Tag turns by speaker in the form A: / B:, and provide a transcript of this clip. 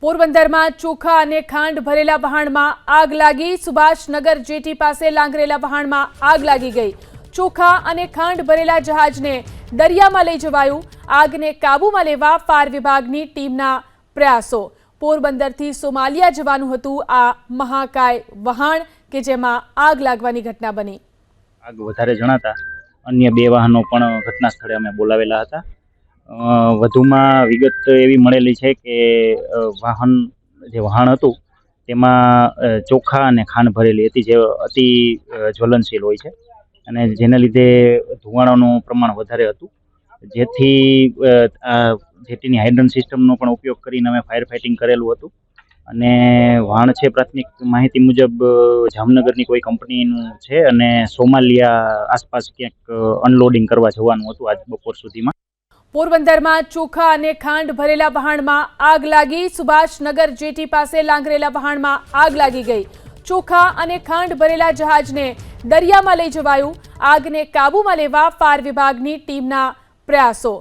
A: પોરબંદરમાં ચોખા અને ખાંડ ભરેલા વહાણમાં આગ લાગી। સુભાષનગર જેટી પાસે લાંગરેલા વહાણમાં આગ લાગી ગઈ। ચોખા અને ખાંડ ભરેલા જહાજને દરિયામાં લઈ જવાયું। આગને કાબૂમાં લેવા ફાયર વિભાગની ટીમના પ્રયાસો। પોરબંદરથી સોમાલિયા જવાનું હતું આ મહાકાય વહાણ કે જેમાં આગ લાગવાની ઘટના બની।
B: આગ વધારે જણાતા અન્ય બે વાહનો પણ ઘટના સ્થળે અમે બોલાવેલા હતા। વધુમાં વિગત એવી મળેલી છે કે વહાણ હતું તેમાં ચોખા અને ખાંડ ભરેલી હતી, જે અતિ જ્વલનશીલ હોય છે અને જેના લીધે ધુમાડાનું પ્રમાણ વધારે હતું, જેથી જેટીની હાઇડ્રન્ટ સિસ્ટમનો પણ ઉપયોગ કરીને અમે ફાયર ફાઇટિંગ કરેલું હતું। અને વહાણ છે પ્રાથમિક માહિતી મુજબ જામનગરની કોઈ કંપનીનું છે અને સોમાલિયા આસપાસ ક્યાંક અનલોડિંગ કરવા જવાનું હતું આજ બપોર સુધીમાં।
A: પોરબંદરમાં ચોખા અને ખાંડ ભરેલા વહાણમાં આગ લાગી। સુભાષનગર જેટી પાસે લાંગરેલા વહાણમાં આગ લાગી ગઈ। ચોખા અને ખાંડ ભરેલા જહાજને દરિયામાં લઈ જવાયું। આગને કાબૂમાં લેવા ફાયર વિભાગની ટીમના પ્રયાસો।